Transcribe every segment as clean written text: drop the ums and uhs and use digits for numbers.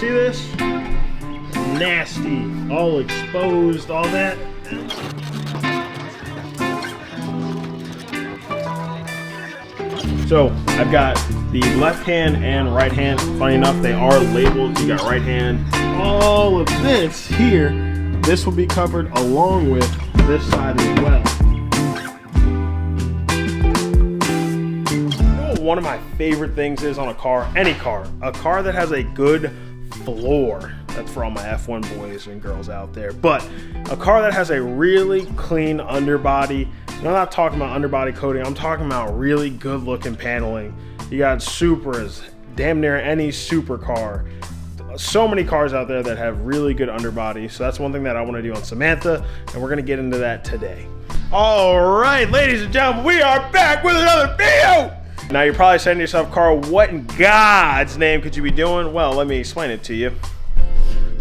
see this? Nasty, all exposed, all that. So I've got the left hand and right hand. Funny enough, they are labeled. You got right hand. All of this here, this will be covered along with this side as well. You know what one of my favorite things is on a car, any car, a car that has a good floor. That's for all my F1 boys and girls out there. But a car that has a really clean underbody. I'm not talking about underbody coating. I'm talking about really good looking paneling. You got Supras, damn near any supercar. So many cars out there that have really good underbody. So that's one thing that I want to do on Samantha, and we're going to get into that today. All right, ladies and gentlemen, we are back with another video. Now you're probably saying to yourself, Carl, what in God's name could you be doing? Well, let me explain it to you.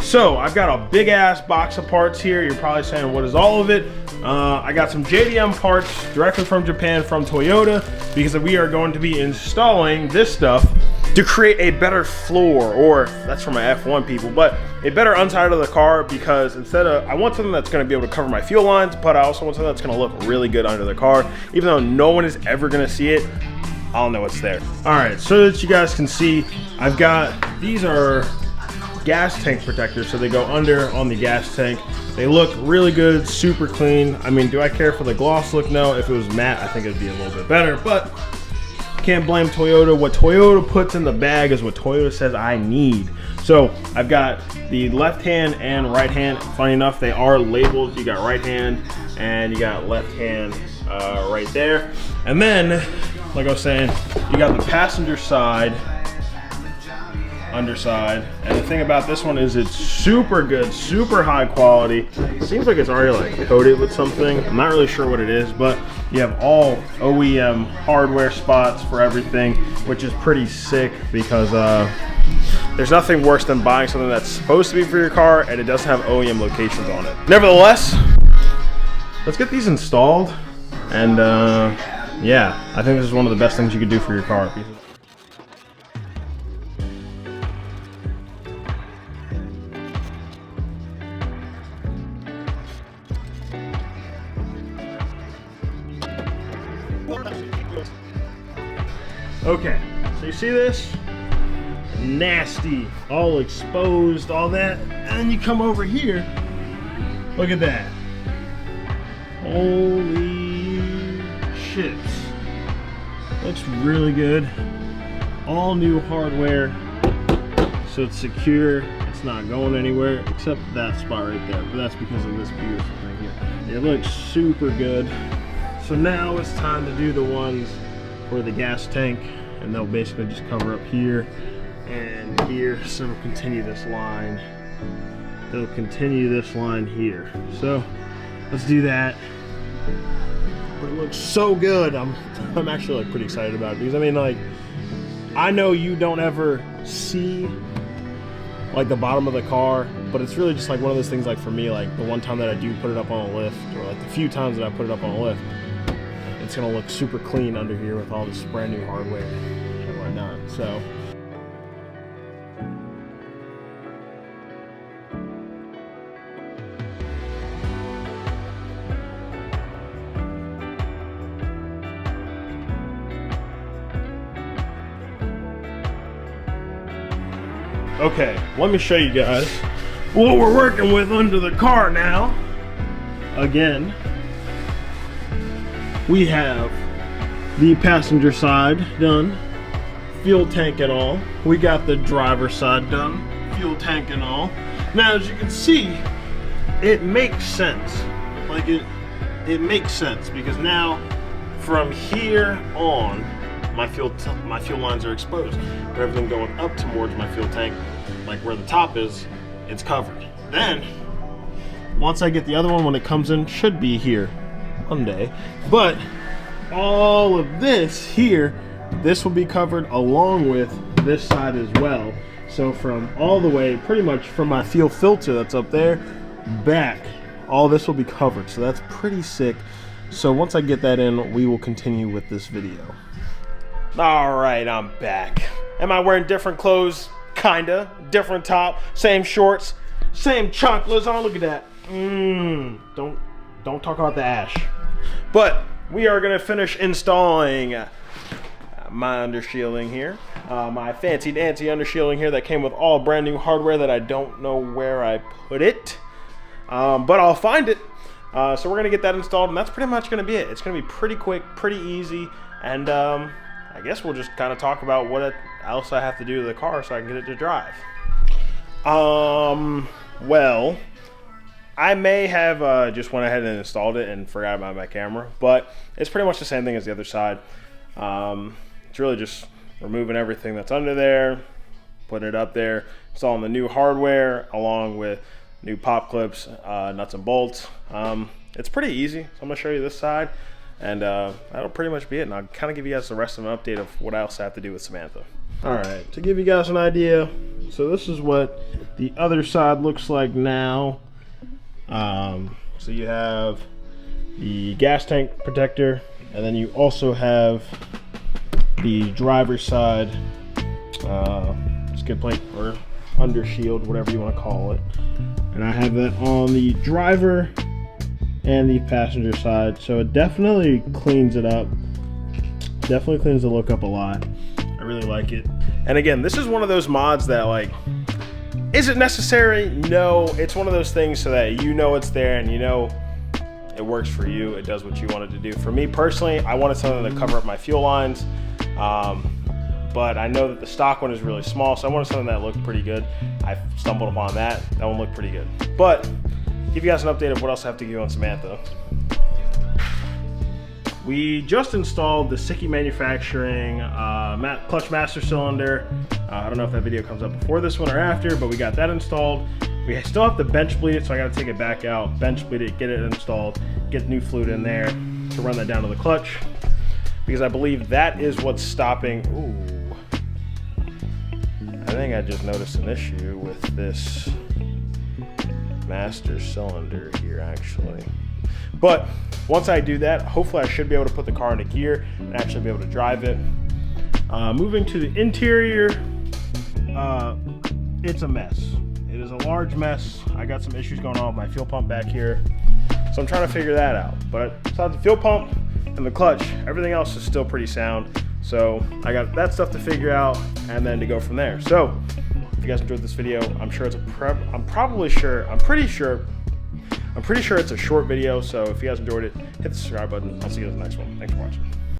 So I've got a big ass box of parts here. You're probably saying, what is all of it? I got some JDM parts directly from Japan from Toyota, because we are going to be installing this stuff to create a better floor, or that's for my F1 people, but a better inside of the car, because instead of, I want something that's going to be able to cover my fuel lines, but I also want something that's going to look really good under the car. Even though no one is ever going to see it, I'll know it's there. All right, so that you guys can see, I've got, these are gas tank protectors, so they go under on the gas tank. They look really good, super clean. I mean, do I care for the gloss look? No. If it was matte, I think it'd be a little bit better, but can't blame Toyota. What Toyota puts in the bag is what Toyota says I need. So I've got the left hand and right hand. Funny enough, they are labeled. You got right hand and you got left hand right there. And then, like I was saying, you got the passenger side, underside, and the thing about this one is it's super good, super high quality. It seems like it's already like coated with something. I'm not really sure what it is, but you have all OEM hardware spots for everything, which is pretty sick, because there's nothing worse than buying something that's supposed to be for your car and it doesn't have OEM locations on it. Nevertheless, let's get these installed, and yeah, I think this is one of the best things you could do for your car. Okay, so you see this? Nasty, all exposed, all that. And then you come over here, look at that. Holy shit. Looks really good. All new hardware, so it's secure. It's not going anywhere except that spot right there, but that's because of this beautiful thing here. It looks super good. So now it's time to do the ones for the gas tank, and they'll basically just cover up here and here, so it'll continue this line. It'll continue this line here. So let's do that. But it looks so good. I'm actually like pretty excited about it, because I mean, like, I know you don't ever see like the bottom of the car, but it's really just like one of those things, like for me, like the one time that I do put it up on a lift, or like the few times that I put it up on a lift, it's gonna look super clean under here with all this brand new hardware and whatnot. So okay, let me show you guys what we're working with under the car now. Again, we have the passenger side done, fuel tank and all. We got the driver side done, fuel tank and all. Now, as you can see, it makes sense. Like it makes sense, because now from here on, my fuel lines are exposed. But everything going up towards my fuel tank, like where the top is, it's covered. Then, once I get the other one, when it comes in, should be here Monday, but all of this here, this will be covered along with this side as well. So from all the way, pretty much from my fuel filter that's up there back, all this will be covered. So that's pretty sick. So once I get that in, we will continue with this video. All right, I'm back. Am I wearing different clothes? kinda. Different top, same shorts, same chocolates on. Look at that. Don't talk about the ash. But we are gonna finish installing my undershielding here. My fancy dancy undershielding here that came with all brand new hardware that I don't know where I put it. But I'll find it. So we're gonna get that installed, and that's pretty much gonna be it. It's gonna be pretty quick, pretty easy, and I guess we'll just kind of talk about what else I have to do to the car so I can get it to drive. Well, I may have just went ahead and installed it and forgot about my camera, but it's pretty much the same thing as the other side. It's really just removing everything that's under there, putting it up there, installing the new hardware along with new pop clips, nuts and bolts. It's pretty easy, so I'm gonna show you this side, and that'll pretty much be it, and I'll kind of give you guys the rest of an update of what else I have to do with Samantha. All right, to give you guys an idea, so this is what the other side looks like now. So you have the gas tank protector, and then you also have the driver's side skid plate or under shield, whatever you want to call it. And I have that on the driver and the passenger side, so it definitely cleans it up. Definitely cleans the look up a lot. I really like it. And again, this is one of those mods that, like, is it necessary? No, it's one of those things so that you know it's there and you know it works for you. It does what you want it to do. For me personally, I wanted something to cover up my fuel lines, but I know that the stock one is really small, so I wanted something that looked pretty good. I stumbled upon that. That one looked pretty good. But give you guys an update of what else I have to do on Samantha. We just installed the Siki Manufacturing clutch master cylinder. I don't know if that video comes up before this one or after, but we got that installed. We still have to bench bleed it, so I got to take it back out, bench bleed it, get it installed, get new fluid in there to run that down to the clutch, because I believe that is what's stopping. Ooh, I think I just noticed an issue with this master cylinder here, actually. But once I do that, hopefully I should be able to put the car into gear and actually be able to drive it. Moving to the interior, it's a mess. It is a large mess. I got some issues going on with my fuel pump back here, so I'm trying to figure that out. But besides the fuel pump and the clutch, everything else is still pretty sound. So I got that stuff to figure out and then to go from there. So if you guys enjoyed this video, I'm sure it's I'm pretty sure it's a short video, so if you guys enjoyed it, hit the subscribe button. I'll see you in the next one. Thanks for watching.